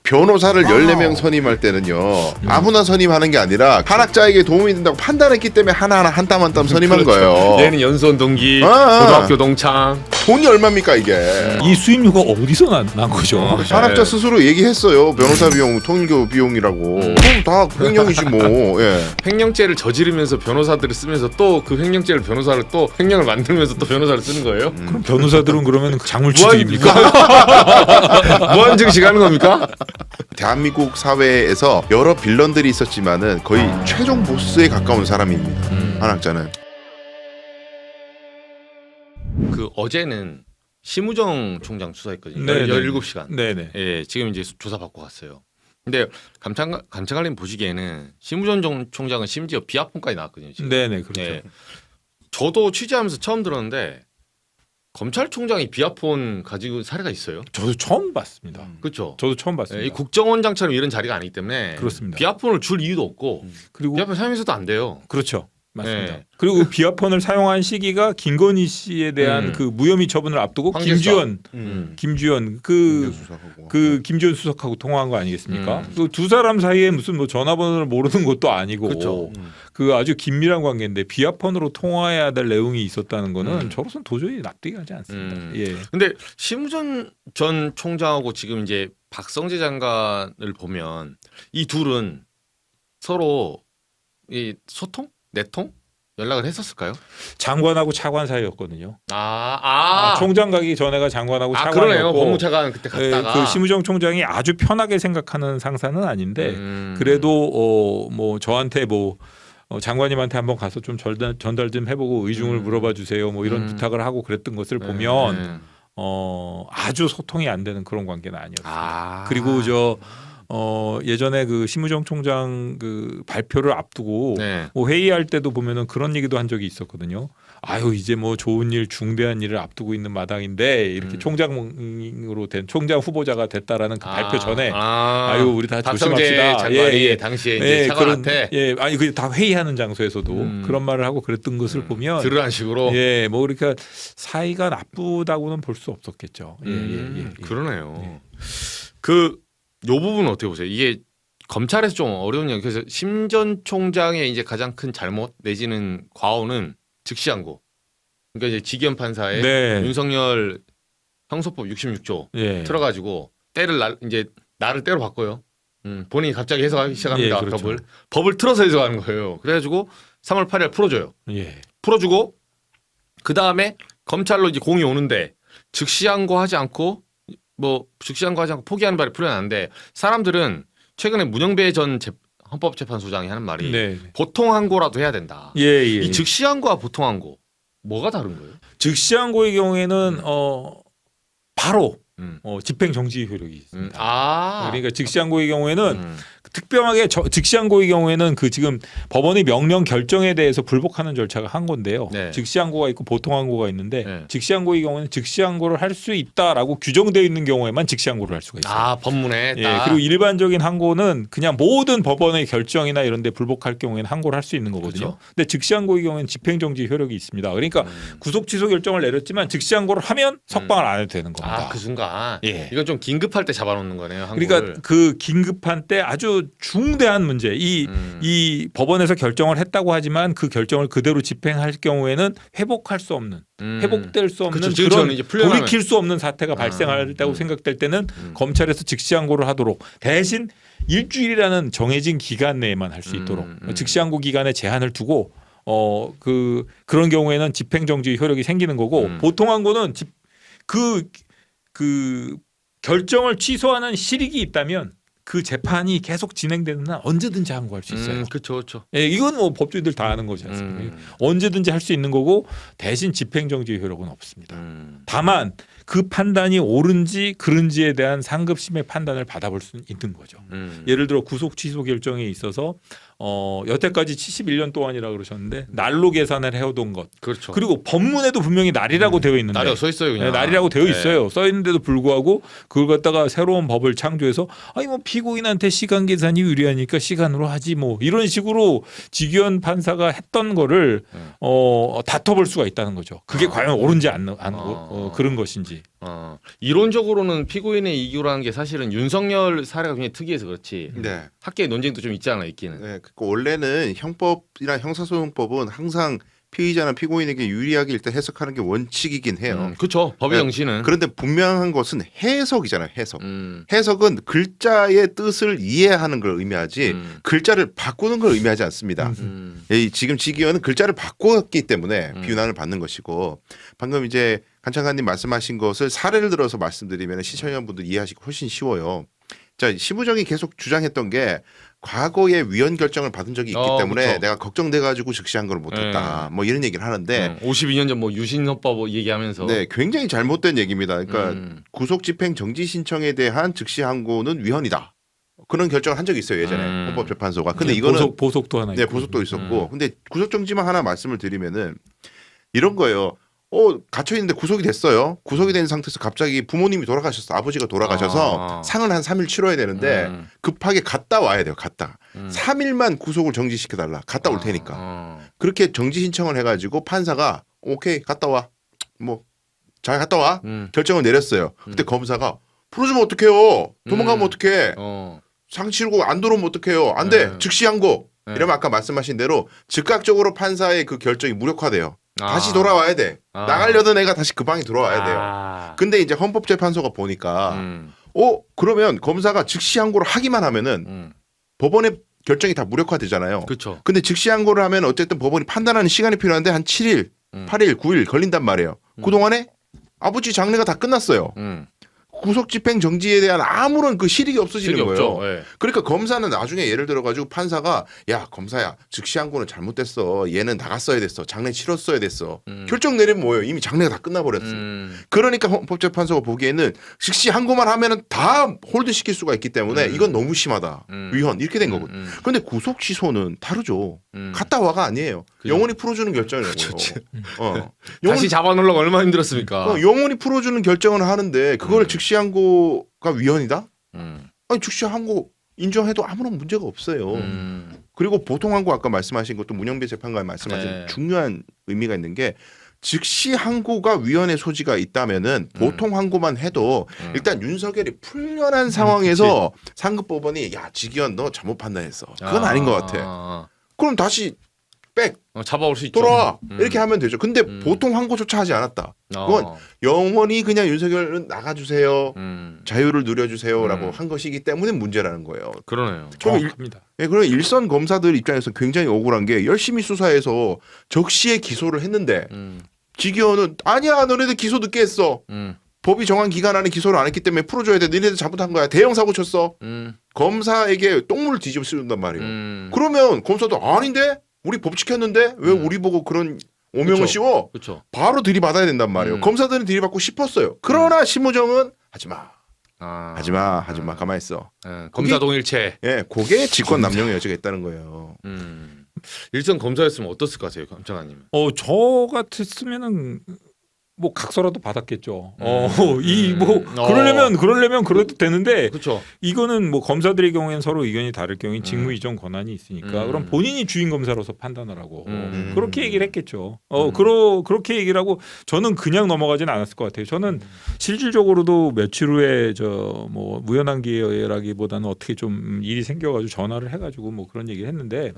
변호사를 14명 선임할 때는요. 아무나 선임하는 게 아니라 한학자에게 도움이 된다고 판단했기 때문에 하나하나 한 땀 한 땀 선임한 거예요. 얘는 연수원 동기, 아. 고등학교 동창. 돈이 얼마입니까 이게? 이 수임료가 어디서 난 거죠? 한학자 스스로 얘기했어요. 변호사 비용, 통일교 비용이라고. 그럼 다 횡령이지 뭐. 예. 횡령죄를 저지르면서 변호사들을 쓰면서 또 그 횡령죄를 변호사를 또 횡령을 만들면서 또 변호사를 쓰는 거예요? 그럼 변호사들은 그러면 장물취직입니까? 무한증식 하는 겁니까? 대한민국 사회에서 여러 빌런들이 있었지만은 거의 최종 보스에 가까운 사람입니다. 한학자는. 그 어제는 심우정 총장 수사했거든요. 네네. 17시간. 네네. 예, 지금 이제 조사 받고 갔어요. 근데 감찰관님 보시기에는 심우정 총장은 심지어 비하폰까지 나왔거든요. 지금. 네네 그렇죠. 예. 저도 취재하면서 처음 들었는데 검찰총장이 비하폰 가지고 사례가 있어요. 저도 처음 봤습니다. 그렇죠. 저도 처음 봤습니다. 이 국정원장처럼 이런 자리가 아니기 때문에 그렇습니다. 비하폰을 줄 이유도 없고 그리고 비하폰 사용해서도 안 돼요. 그렇죠. 맞습니다. 네. 그리고 비하폰을 사용한 시기가 김건희 씨에 대한 그 무혐의 처분을 앞두고 황제수사. 김주현 그 김주현 수석하고 통화한 거 아니겠습니까? 그 두 사람 사이에 무슨 뭐 전화번호를 모르는 것도 아니고 그렇죠. 그 아주 긴밀한 관계인데 비하폰으로 통화해야 될 내용이 있었다는 거는 저로서는 도저히 납득이 가지 않습니다. 예. 근데 심우정 전 총장하고 지금 이제 박성재 장관을 보면 이 둘은 서로 이 소통? 내통? 연락을 했었을까요? 장관하고 차관 사이였거든요. 총장 가기 전에가 장관하고 그러네요. 차관이었고 법무차관 그때 갔다가 그 심우정 총장이 아주 편하게 생각하는 상사는 아닌데 그래도 뭐 저한테 뭐 장관님한테 한번 가서 좀 전달 좀 해보고 의중을 물어봐 주세요. 뭐 이런 부탁을 하고 그랬던 것을 보면 아주 소통이 안 되는 그런 관계는 아니었어요. 그리고 예전에 그 심우정 총장 그 발표를 앞두고 뭐 회의할 때도 보면은 그런 얘기도 한 적이 있었거든요. 아유 이제 뭐 좋은 일 중대한 일을 앞두고 있는 마당인데 이렇게 총장으로 된 총장 후보자가 됐다라는 그 발표 전에 아유 우리 다 조심합시다. 장관이 당시에 이제 차관한테 아니 그 다 회의하는 장소에서도 그런 말을 하고 그랬던 것을 보면 들으란 식으로 뭐 그러니까 사이가 나쁘다고는 볼 수 없었겠죠. 그러네요. 요 부분은 어떻게 보세요? 이게 검찰에서 좀 어려운 얘기. 그래서 심 전 총장의 이제 가장 큰 잘못 내지는 과오는 즉시항고. 그러니까 이제 지기현 판사의 윤석열 형소법 66조 틀어가지고 이제 나를 때로 바꿔요. 본인이 갑자기 해석하기 시작합니다. 그렇죠. 법을 틀어서 해석하는 거예요. 그래가지고 3월 8일 풀어줘요. 풀어주고 그 다음에 검찰로 이제 공이 오는데 즉시항고하지 않고 포기하는 말이 풀려나는데 사람들은 최근에 문영배 전 헌법재판소장이 하는 말이 보통항고라도 해야 된다. 이 즉시항고와 보통항고 뭐가 다른 거예요? 즉시항고의 경우에는 바로 집행정지 효력이 있습니다. 그러니까 즉시항고의 경우에는 특별하게 즉시항고의 경우에는 그 지금 법원의 명령 결정에 대해서 불복하는 절차가 한 건데요. 즉시항고가 있고 보통항고가 있는데 즉시항고의 경우는 즉시항고를 할 수 있다라고 규정되어 있는 경우에만 즉시항고를 할 수가 있어요. 법문에. 그리고 일반적인 항고는 그냥 모든 법원의 결정이나 이런 데 불복할 경우에는 항고를 할 수 있는 거거든요. 그렇죠. 근데 즉시항고의 경우에는 집행정지 효력이 있습니다. 그러니까 구속 취소 결정을 내렸지만 즉시항고를 하면 석방을 안 해도 되는 겁니다. 그 순간. 이건 좀 긴급할 때 잡아놓는 거네요. 항고를. 그러니까 그 긴급한 때 아주 중대한 문제 이 법원에서 결정을 했다고 하지만 그 결정을 그대로 집행할 경우에는 회복할 수 없는 회복될 수 없는 그런 돌이킬 수 없는 사태가 발생한다고 생각될 때는 검찰에서 즉시항고를 하도록 대신 일주일이라는 정해진 기간 내에만 할 수 있도록 즉시항고 기간에 제한을 두고 그런 경우에는 집행정지 효력이 생기는 거고 보통항고는 그 결정을 취소하는 실익이 있다면 그 재판이 계속 진행되는 한 언제든지 항고할 수 있어요. 그렇죠. 이건 뭐 법조인들 다 아는 거지 않습니까? 언제든지 할 수 있는 거고 대신 집행정지 효력은 없습니다. 다만 그 판단이 옳은지 그른지에 대한 상급심의 판단을 받아볼 수 있는 거죠. 예를 들어 구속 취소 결정에 있어서 여태까지 71년 동안이라고 그러셨는데 날로 계산을 해오던 것. 그렇죠. 그리고 법문에도 분명히 날이라고 되어 있는데 날이라고 써 있어요, 그냥. 날이라고 되어 있어요. 써 있는데도 불구하고 그걸 갖다가 새로운 법을 창조해서 뭐 피고인한테 시간 계산이 유리하니까 시간으로 하지 뭐 이런 식으로 지기현 판사가 했던 거를 다퉈볼 수가 있다는 거죠. 그게 과연 옳은지 그런 것인지. 예. 이론적으로는 피고인의 이규라는 게 사실은 윤석열 사례가 굉장히 특이해서 그렇지 네. 학계의 논쟁도 좀 있잖아 있기는. 네, 그러니까 원래는 형법이나 형사소송법은 항상 피의자나 피고인에게 유리하게 일단 해석하는 게 원칙이긴 해요. 그렇죠. 법의 네, 정신은. 그런데 분명한 것은 해석이잖아요. 해석. 음. 해석은 글자의 뜻을 이해하는 걸 의미하지 글자를 바꾸는 걸 의미하지 않습니다. 지금 지기현은 글자를 바꿨기 때문에 비난을 받는 것이고 방금 이제 간창가님 말씀하신 것을 사례를 들어서 말씀드리면 시청자분들 이해하시기 훨씬 쉬워요. 자, 심우정이 계속 주장했던 게 과거에 위헌 결정을 받은 적이 있기 때문에 그쵸. 내가 걱정돼가지고 즉시한 걸 못했다. 뭐 이런 얘기를 하는데 52년 전 뭐 유신헌법 얘기하면서. 네, 굉장히 잘못된 얘기입니다. 그러니까 구속집행 정지 신청에 대한 즉시 항고는 위헌이다. 그런 결정을 한 적이 있어요 예전에 헌법재판소가. 근데 이거는 보석도 하나 있고. 네, 보석도 있었고. 근데 구속 정지만 하나 말씀을 드리면은 이런 거예요. 갇혀 있는데 구속이 됐어요. 구속이 된 상태에서 갑자기 부모님이 돌아가셨어. 아버지가 돌아가셔서 상을 한 3일 치러야 되는데 급하게 갔다 와야 돼요. 갔다. 3일만 구속을 정지시켜 달라. 갔다 올 테니까. 그렇게 정지 신청을 해가지고 판사가 오케이 갔다 와. 뭐 잘 갔다 와. 결정을 내렸어요. 그때 검사가 풀어주면 어떡해요. 도망가면 어떡해. 상 치르고 안 들어오면 어떡해요. 안 돼. 즉시 항고. 이러면 아까 말씀하신 대로 즉각적으로 판사의 그 결정이 무력화돼요. 다시 돌아와야 돼. 나가려던 애가 다시 그 방에 들어와야 돼요. 근데 이제 헌법재판소가 보니까 그러면 검사가 즉시 항고를 하기만 하면은 법원의 결정이 다 무력화되잖아요. 그렇죠. 근데 즉시 항고를 하면 어쨌든 법원이 판단하는 시간이 필요한데 한 7일, 8일, 9일 걸린단 말이에요. 그동안에 아버지 장례가 다 끝났어요. 구속집행 정지에 대한 아무런 그 실익이 없어지는 거예요. 네. 그러니까 검사는 나중에 예를 들어가지고 판사가 야 검사야 즉시 항고는 잘못됐어. 얘는 나갔어야 됐어. 장례 치렀어야 됐어. 결정 내리면 뭐예요? 이미 장례가 다 끝나버렸어. 그러니까 헌법재판소가 보기에는 즉시 항고만 하면은 다 홀드 시킬 수가 있기 때문에 이건 너무 심하다. 위헌 이렇게 된 거거든요. 그런데 구속 취소는 다르죠. 갔다 와가 아니에요. 그죠. 영원히 풀어주는 결정이라고요. 다시 잡아놓으려고 얼마나 힘들었습니까? 영원히 풀어주는 결정을 하는데 그걸 즉시 항고가 위헌이다? 아니 즉시 항고 인정해도 아무런 문제가 없어요. 그리고 보통 항고 아까 말씀하신 것도 문영배 재판관이 말씀하신 네. 중요한 의미가 있는 게 즉시 항고가 위헌의 소지가 있다면은 보통 항고만 해도 일단 윤석열이 풀려난 상황에서 상급법원이 야 지기현 너 잘못 판단했어. 그건 아닌 것 같아. 그럼 다시 백 잡아올 수 있죠. 돌아와 이렇게 하면 되죠. 근데 보통 항고조차 하지 않았다. 그건 영원히 그냥 윤석열은 나가주세요. 자유를 누려주세요라고 한 것이기 때문에 문제라는 거예요. 그러네요. 정확합니다. 그럼 일선 검사들 입장에서 굉장히 억울한 게 열심히 수사해서 적시에 기소를 했는데 지기현은 아니야 너네들 기소 늦게 했어. 법이 정한 기간 안에 기소를 안 했기 때문에 풀어줘야 돼. 너네들 잘못한 거야. 대형 사고 쳤어. 검사에게 똥물을 뒤집어 쓰는단 말이에요. 그러면 검사도 아닌데 우리 법 지켰는데 왜 우리 보고 그런 오명을 그쵸. 씌워? 그렇죠. 바로 들이받아야 된단 말이에요. 검사들은 들이받고 싶었어요. 그러나 심우정은 하지마. 하지마. 가만히 있어. 검사 동일체. 예, 그게 직권 남용의 여지가 있다는 거예요. 일선 검사였으면 어땠을 것 같아요, 감청관님? 저 같았으면은 뭐 각서라도 받았겠죠. 이 뭐 그러려면 그래도 되는데 그렇죠. 이거는 뭐 검사들의 경우에는 서로 의견이 다를 경우에 직무 이전 권한이 있으니까 그럼 본인이 주인 검사로서 판단을 하고 그렇게 얘기를 했겠죠. 그렇게 얘기를 하고 저는 그냥 넘어가지는 않았을 것 같아요. 저는 실질적으로도 며칠 후에 저 뭐 무연한 기회라기보다는 어떻게 좀 일이 생겨가지고 전화를 해가지고 뭐 그런 얘기를 했는데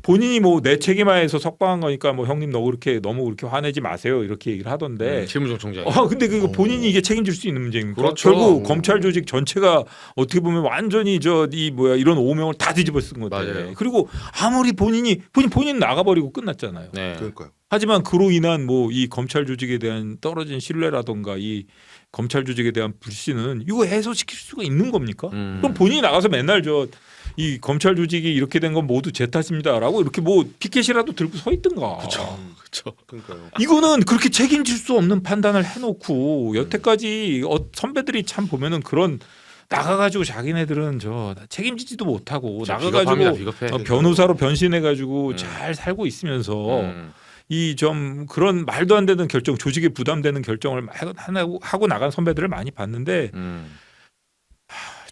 본인이 뭐 내 책임하에서 석방한 거니까 뭐 형님 너무 그렇게 화내지 마세요 이렇게 얘기를 하던데. 최무정 총장. 근데 그 본인이 이게 책임질 수 있는 문제입니까? 그렇죠. 결국 검찰 조직 전체가 어떻게 보면 완전히 이런 오명을 다 뒤집어 쓴 건데. 맞아요. 그리고 아무리 본인 나가버리고 끝났잖아요. 네. 그러니까요. 하지만 그로 인한 뭐 이 검찰 조직에 대한 떨어진 신뢰라던가 이 검찰 조직에 대한 불신은 이거 해소시킬 수가 있는 겁니까? 그럼 본인이 나가서 맨날 이 검찰 조직이 이렇게 된 건 모두 제 탓입니다라고 이렇게 뭐 피켓이라도 들고 서 있든가. 그렇죠. 그러니까요. 이거는 그렇게 책임질 수 없는 판단을 해놓고 여태까지 선배들이 참 보면은 그런 나가가지고 자기네들은 책임지지도 못하고 나가가지고 비겁해. 변호사로 변신해가지고 잘 살고 있으면서 이 좀 그런 말도 안 되는 결정, 조직에 부담되는 결정을 하고 나간 선배들을 많이 봤는데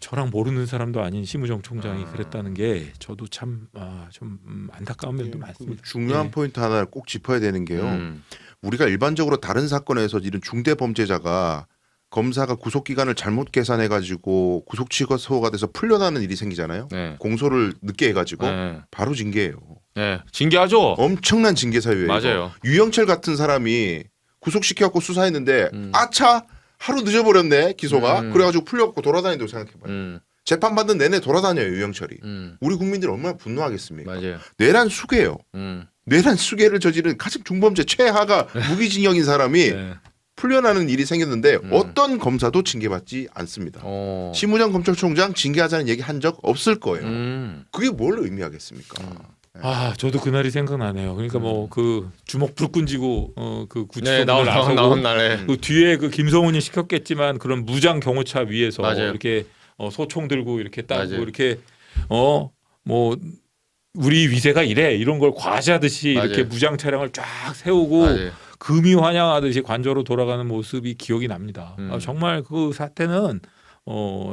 저랑 모르는 사람도 아닌 심우정 총장이 그랬다는 게 저도 참 좀 안타까운 면도 많습니다. 중요한 포인트 하나를 꼭 짚어야 되는 게요. 우리가 일반적으로 다른 사건에서 이런 중대 범죄자가 검사가 구속 기간을 잘못 계산해 가지고 구속 취소가 돼서 풀려나는 일이 생기잖아요. 네. 공소를 늦게 해가지고 네. 바로 징계예요. 네. 징계하죠. 엄청난 징계 사유예요. 맞아요. 이거. 유영철 같은 사람이 구속시켜갖고 수사했는데 아차 하루 늦어버렸네 기소가. 그래가지고 풀려갖고 돌아다닌다고 생각해봐요. 재판받는 내내 돌아다녀요 유영철이. 우리 국민들이 얼마나 분노하겠습니까. 맞아요. 뇌란 수괴예요. 뇌란 수괴를 저지른 가장 중범죄 최하가 무기징역인 사람이 네. 풀려나는 일이 생겼는데 어떤 검사도 징계받지 않습니다. 심우정 검찰총장 징계하자는 얘기 한 적 없을 거예요. 그게 뭘 의미하겠습니까? 아, 저도 그날이 생각나네요. 그러니까 뭐 그 주먹 불끈 쥐고 그 네, 구치소문을 나온 날에. 그 뒤에 그 김성훈이 시켰겠지만 그런 무장 경호차 위에서 맞아요. 이렇게 소총 들고 이렇게 따고 맞아요. 이렇게 뭐 우리 위세가 이래 이런 걸 과시하듯이 맞아요. 이렇게 무장 차량을 쫙 세우고 맞아요. 금이 환영하듯이 관저로 돌아가는 모습이 기억이 납니다. 정말 그 사태는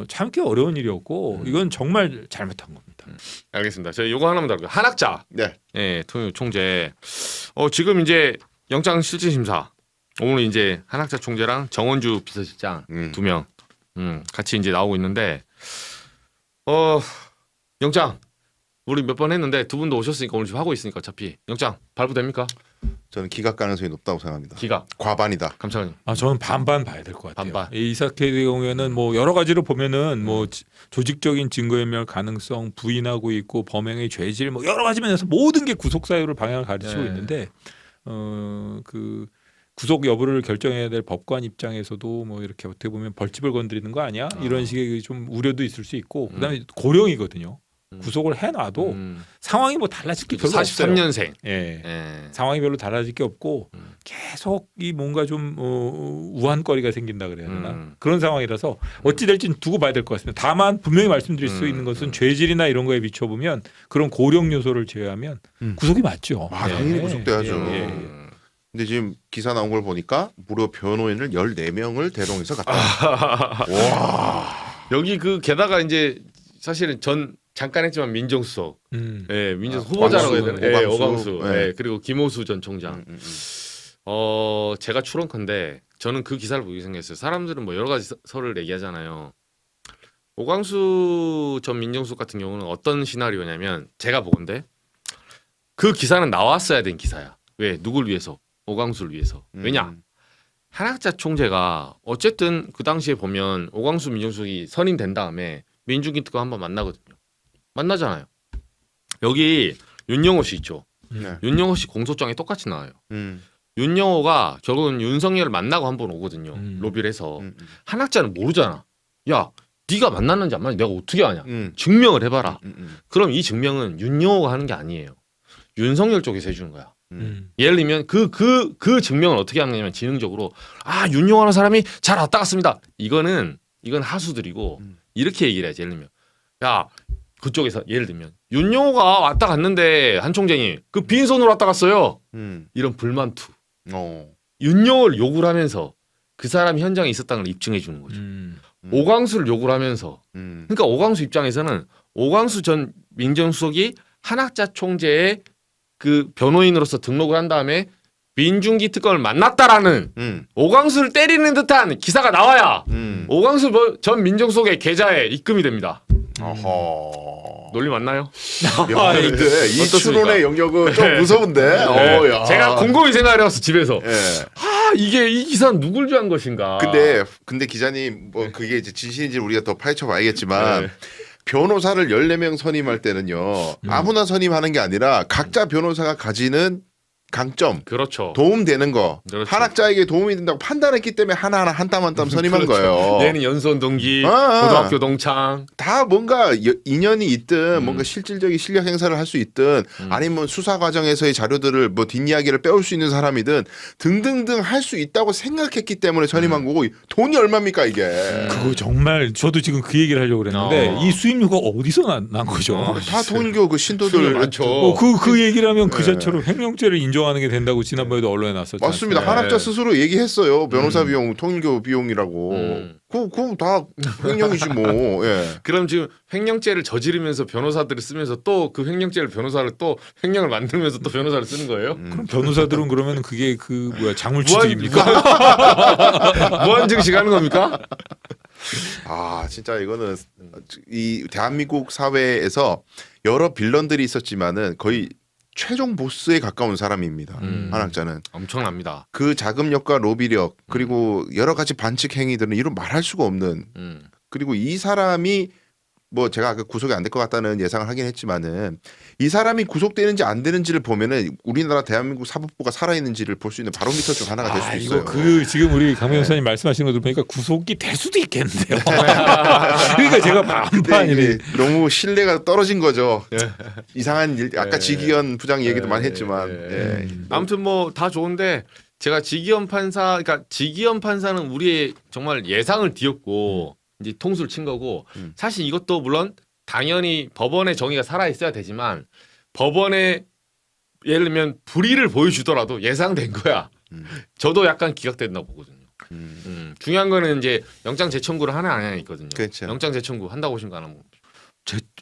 참기 어려운 일이었고 이건 정말 잘못한 겁니다. 알겠습니다. 저희 요거 하나만 더 할게요. 한학자. 네. 예, 총재. 지금 이제 영장 실질 심사. 오늘 이제 한학자 총재랑 정원주 비서실장 2명 같이 이제 나오고 있는데 영장 우리 몇 번 했는데 두 분도 오셨으니까 오늘 지금 하고 있으니까 어차피 영장 발부됩니까? 저는 기각 가능성이 높다고 생각합니다. 기각. 과반이다. 감사합니다. 저는 반반 봐야 될 것 같아요. 반반. 이 사건의 경우에는 뭐 여러 가지로 보면은 뭐 조직적인 증거인멸 가능성 부인하고 있고 범행의 죄질 뭐 여러 가지 면에서 모든 게 구속 사유를 방향을 가르치고 네. 있는데 그 구속 여부를 결정해야 될 법관 입장에서도 뭐 이렇게 어떻게 보면 벌집을 건드리는 거 아니야? 이런 식의 좀 우려도 있을 수 있고 그다음에 고령이거든요. 구속을 해놔도 상황이 뭐 달라질 게 별로 없어요. 43년생. 예. 예. 상황이 별로 달라질 게 없고 계속 이 뭔가 좀 우한거리가 생긴다 그래야 되나 그런 상황이라서 어찌 될지 두고 봐야 될 것 같습니다. 다만 분명히 말씀드릴 수 있는 것은 죄질이나 이런 거에 비춰보면 그런 고령 요소를 제외하면 구속이 맞죠. 당연히 구속돼야죠. 예. 근데 지금 기사 나온 걸 보니까 무려 변호인을 14명을 대동해서 갔다. 와. 여기 그 게다가 이제 사실은 잠깐 했지만 민정수석, 예, 민정수석 후보자라고 해야 되나? 예, 오광수, 네. 예, 그리고 김호수 전 총장. 제가 추론컨대 저는 그 기사를 보기 생겼어요. 사람들은 뭐 여러 가지 설을 얘기하잖아요. 오광수 전 민정수석 같은 경우는 어떤 시나리오냐면 제가 보건데 그 기사는 나왔어야 된 기사야. 왜? 누굴 위해서? 오광수를 위해서. 왜냐? 한학자 총재가 어쨌든 그 당시에 보면 오광수 민정수석이 선임된 다음에 민중기 특검 한번 만나거든요. 만나잖아요. 여기 윤영호 씨 있죠. 네. 윤영호 씨 공소장에 똑같이 나와요. 윤영호가 결국은 윤석열을 만나고 한번 오거든요. 로비를 해서. 한학자는 모르잖아. 야, 네가 만났는지 안 만났는지 내가 어떻게 아냐. 증명을 해봐라. 그럼 이 증명은 윤영호가 하는 게 아니에요. 윤석열 쪽에서 해주는 거야. 예를 들면 그 증명을 어떻게 하느냐면 지능적으로 윤영호라는 사람이 잘 왔다 갔습니다. 이건 하수들이고 이렇게 얘기를 해야지. 예를 들면 야 그쪽에서 예를 들면 윤영호가 왔다 갔는데 한 총장이 그 빈손으로 왔다 갔어요. 이런 불만투. 윤영호를 욕을 하면서 그 사람이 현장에 있었다는 걸 입증해 주는 거죠. 오광수를 욕을 하면서 그러니까 오광수 입장에서는 오광수 전 민정수석이 한학자 총재의 그 변호인으로서 등록을 한 다음에 민중기 특검을 만났다라는 오광수를 때리는 듯한 기사가 나와야 오광수 전 민정수석의 계좌에 입금이 됩니다. 어허. 논리 맞나요? 야, 근데 이 어떻습니까? 추론의 영역은 좀 네. 무서운데. 네. 야. 제가 곰곰이 생각해봤어 집에서. 예. 이게 이 기사는 누굴 위한 것인가? 근데 기자님 뭐 그게 이제 진실인지 우리가 더 파헤쳐 봐야겠지만 네. 변호사를 14명 선임할 때는요. 아무나 선임하는 게 아니라 각자 변호사가 가지는 강점, 그렇죠. 도움되는 거, 그렇죠. 한학자에게 도움이 된다고 판단했기 때문에 하나하나 한 땀 한 땀 선임한 그렇죠. 거예요. 얘는 연수원 동기, 아. 고등학교 동창. 다 뭔가 인연이 있든 뭔가 실질적인 실력 행사를 할 수 있든 아니면 수사 과정에서의 자료들을 뭐 뒷이야기를 빼올 수 있는 사람이든 등등등 할 수 있다고 생각했기 때문에 선임한 거고 돈이 얼마입니까 이게. 그거 정말 저도 지금 그 얘기를 하려고 그랬는데 이 수임료가 어디서 난 거죠? 다 돈교 그 신도들 많죠. 그 얘기를 하면 그 자체로 횡령죄를 인정하는 게 된다고 지난번에도 언론에 났었죠. 맞습니다. 네. 한학자 스스로 얘기했어요. 변호사 비용, 통일교 비용이라고. 그거 다 횡령이지 뭐. 예. 그럼 지금 횡령죄를 저지르면서 변호사들을 쓰면서 또 그 횡령죄를 변호사를 또 횡령을 만들면서 또 변호사를 쓰는 거예요? 그럼 변호사들은 그러면 그게 그 뭐야 작물취득입니까? 무한 증식하는 겁니까? 아 진짜 이거는 이 대한민국 사회에서 여러 빌런들이 있었지만은 거의 최종 보스에 가까운 사람입니다. 한학자는 엄청납니다. 그 자금력과 로비력 그리고 여러 가지 반칙 행위들은 이루 말할 수가 없는. 그리고 이 사람이 뭐 제가 아까 구속이 안 될 것 같다는 예상을 하긴 했지만은 이 사람이 구속되는지 안 되는지를 보면은 우리나라 대한민국 사법부가 살아있는지를 볼 수 있는 바로미터 중 하나가 될 수도 있어요. 이거 그 지금 우리 강명 변호사님 말씀하시는 거 들으니까 구속이 될 수도 있겠는데요. 그러니까 제가 반반이네. 너무 신뢰가 떨어진 거죠. 이상한 일, 아까 지기현 부장 얘기도 많이 했지만. 예. 아무튼 뭐 다 좋은데 제가 지기현 판사, 그러니까 지기현 판사는 우리의 정말 예상을 뒤엎고 이제 통수를 친 거고 사실 이것도 물론 당연히 법원의 정의가 살아 있어야 되지만 법원에 예를 들면 불의를 보여주더라도 예상된 거야. 저도 약간 기각된다고 보거든요. 중요한 거는 이제 영장 재청구를 하나 안 하냐 있거든요. 그렇죠. 영장 재청구 한다고 하신 거 하나 뭐.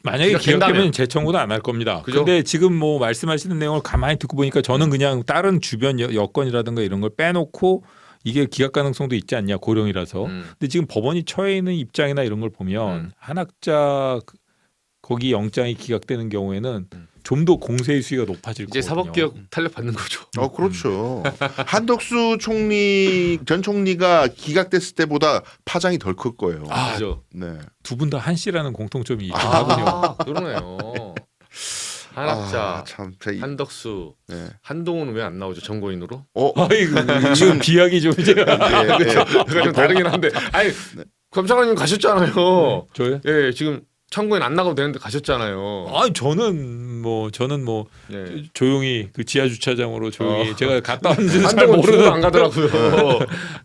만약에 기각되면 재청구는 안 할 겁니다. 그죠? 근데 지금 뭐 말씀하시는 내용을 가만히 듣고 보니까 저는 그냥 다른 주변 여건이라든가 이런 걸 빼놓고 이게 기각 가능성도 있지 않냐 고령이라서. 근데 지금 법원이 처해 있는 입장이나 이런 걸 보면 한학자 거기 영장이 기각되는 경우에는 좀 더 공세의 수위가 높아질 거거든요. 이제 사법개혁 탄력 받는 거죠. 그렇죠. 한덕수 전 총리가 기각됐을 때보다 파장이 덜 클 거예요. 그죠. 네. 두 분 다 한 씨라는 공통점이 있긴 하군요. 그러네요. 한학자, 참. 한덕수, 네. 한동훈은 왜 안 나오죠? 정고인으로? 아이고 지금 비약이 좀 이제 그렇죠. 약간 좀 다르긴 한데. 아니 검사관님 가셨잖아요. 저요? 예, 지금 참고인 안 나가도 되는데 가셨잖아요. 아니 저는 뭐 예. 조용히 그 지하 주차장으로 조용히 제가 갔다 왔는지는 잘 한동훈 모르는. 죽으러 안 가더라고요.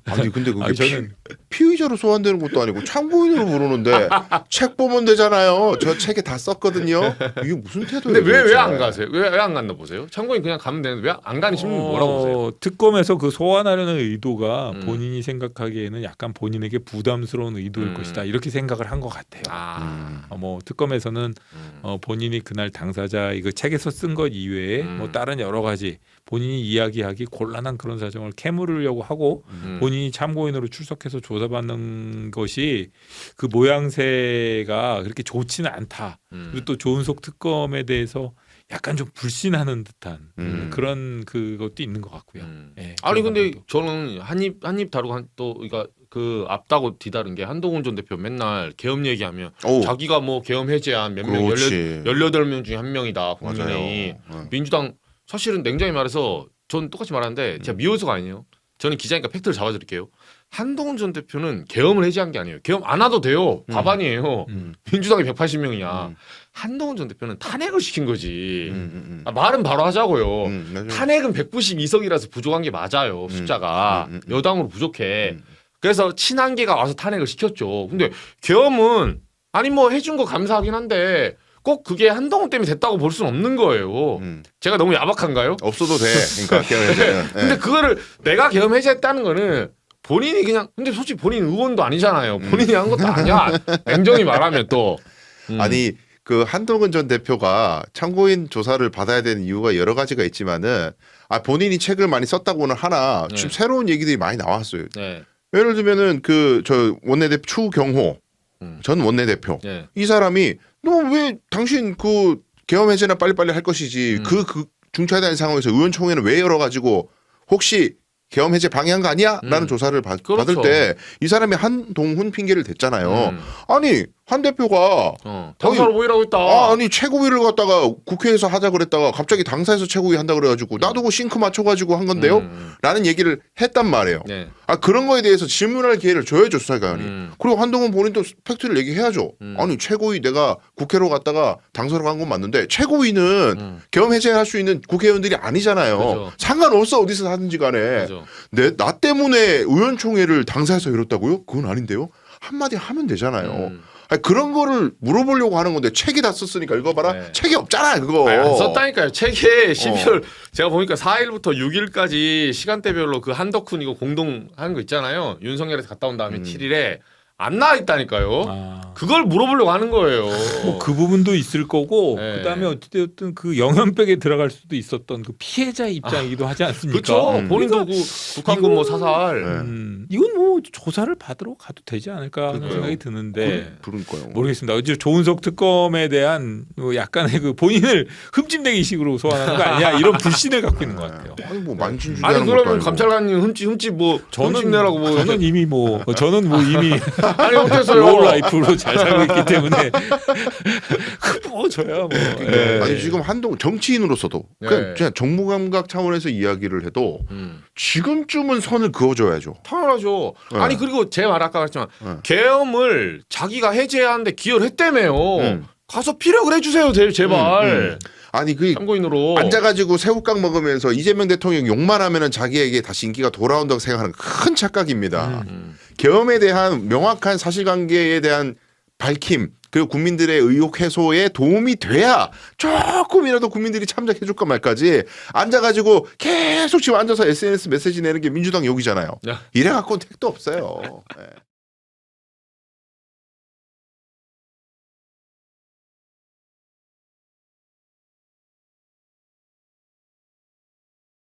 아니 근데 그게 아니, 저는 피의자로 소환되는 것도 아니고 참고인으로 부르는데 책 보면 되잖아요. 저 책에 다 썼거든요. 이게 무슨 태도예요? 근데 왜 도대체? 안 가세요? 왜 안 갔나 보세요? 참고인 그냥 가면 되는데 왜 안 가는 신문 뭐라고 보세요? 특검에서 그 소환하려는 의도가 본인이 생각하기에는 약간 본인에게 부담스러운 의도일 것이다 이렇게 생각을 한 것 같아요. 뭐 특검에서는 본인이 그날 당사자 이거 책에서 쓴 것 이외에 뭐 다른 여러 가지 본인이 이야기하기 곤란한 그런 사정을 캐물으려고 하고 본인이 참고인으로 출석해서 조사받는 것이 그 모양새가 그렇게 좋지는 않다. 그리고 또 조은석 특검에 대해서 약간 좀 불신하는 듯한 그런 그것도 있는 것 같고요. 예, 아니 그런 근데 부분도. 저는 한입 다루고 또 그러니까 그 앞다고 뒤다른 게 한동훈 전 대표 맨날 계엄 얘기하면 오. 자기가 뭐 계엄 해제한 몇 명, 그렇지. 18명 중에 한 명이다. 국민이. 맞아요. 민주당 사실은 냉정히 말해서 전 똑같이 말하는데 제가 미워서가 아니에요. 저는 기자니까 팩트를 잡아드릴게요. 한동훈 전 대표는 계엄을 해제한 게 아니에요. 계엄 안 와도 돼요. 과반이에요. 민주당이 180명이야. 한동훈 전 대표는 탄핵을 시킨 거지. 말은 바로 하자고요. 맞아요. 탄핵은 192석이라서 부족한 게 맞아요. 숫자가. 여당으로 부족해. 그래서 친한계가 와서 탄핵을 시켰죠. 근데 계엄은 아니 뭐 해준 거 감사하긴 한데 꼭 그게 한동훈 때문에 됐다고 볼 수는 없는 거예요. 제가 너무 야박한가요? 없어도 돼. 그러니까 계엄 해제는. 근데 그거를 내가 계엄 해제했다는 거는 본인이 그냥 근데 솔직히 본인 의원도 아니잖아요. 본인이 한 것도 아니야. 냉정히 말하면 또 아니 그 한동훈 전 대표가 참고인 조사를 받아야 되는 이유가 여러 가지가 있지만은 본인이 책을 많이 썼다고는 하나 지금 새로운 얘기들이 많이 나왔어요. 네. 예를 들면은 그 저 원내대표 추경호 전 원내대표 네. 이 사람이 너 왜 당신 그 계엄 해제나 빨리빨리 할 것이지 그 중차대한 상황에서 의원총회는 왜 열어가지고 혹시 계엄 해제 방해한 거 아니야? 라는 조사를 그렇죠. 받을 때 이 사람이 한동훈 핑계를 댔잖아요. 아니 한 대표가 당사로 모이라고 했다. 아니 최고위를 갖다가 국회에서 하자 그랬다가 갑자기 당사에서 최고위 한다 그래가지고 나도 그 싱크 맞춰가지고 한 건데요? 라는 얘기를 했단 말이에요. 네. 그런 거에 대해서 질문할 기회를 줘야죠 수사관이. 그리고 한동훈 본인도 팩트를 얘기해야죠. 아니 최고위 내가 국회로 갔다가 당사로 간 건 맞는데 최고위는 계엄 해제할 수 있는 국회의원들이 아니잖아요. 그렇죠. 상관없어 어디서 하든지 간에. 그렇죠. 나 때문에 의원총회를 당사에서 열었다고요? 그건 아닌데요. 한마디 하면 되잖아요. 아니, 그런 거를 물어보려고 하는 건데 책이 다 썼으니까 읽어봐라. 네. 책이 없잖아 그거. 아니, 안 썼다니까요. 책에 12월 제가 보니까 4일부터 6일까지 시간대별로 그 한덕훈 이거 공동 하는 거 있잖아요. 윤석열에서 갔다 온 다음에 7일에 안 나와 있다니까요. 아. 그걸 물어보려고 하는 거예요. 뭐 그 부분도 있을 거고 네. 그다음에 어찌됐든 그 영연백에 들어갈 수도 있었던 그 피해자의 입장이기도 하지 않습니까? 그렇죠. 본인도 그 북한군 뭐 사살. 네. 이건 뭐 조사를 받으러 가도 되지 않을까 하는 그러니까요. 생각이 드는데 그러니까요. 모르겠습니다. 어제 조은석 특검에 대한 뭐 약간의 그 본인을 흠집내기 식으로 소환하는 거 아니야 이런 불신을 갖고 있는 것 같아요. 아니 뭐 만진주지 아니 하는 것도 그러면 아니고. 감찰관님 흠집 뭐 흠집내라고 뭐 저는 이미 뭐 이미 아니 어땠어요? 로우 라이프로 잘 살고 있기 때문에 뭐 저야 뭐 예. 아니 지금 한동 정치인으로서도 그냥 정무 감각 차원에서 이야기를 해도 지금쯤은 선을 그어줘야죠. 당연하죠. 네. 아니 그리고 제 말 아까 그랬지만 네. 계엄을 자기가 해제하는데 기여를 했다며요. 가서 피력을 해주세요, 제발. 아니 그 참고인으로. 앉아가지고 새우깡 먹으면서 이재명 대통령 욕만 하면은 자기에게 다시 인기가 돌아온다고 생각하는 큰 착각입니다. 계엄에 대한 명확한 사실관계에 대한 밝힘 그리고 국민들의 의혹 해소에 도움이 돼야 조금이라도 국민들이 참작해줄까 말까지 앉아가지고 계속 지금 앉아서 SNS 메시지 내는 게 민주당 욕이잖아요. 야. 이래갖고는 택도 없어요. 네.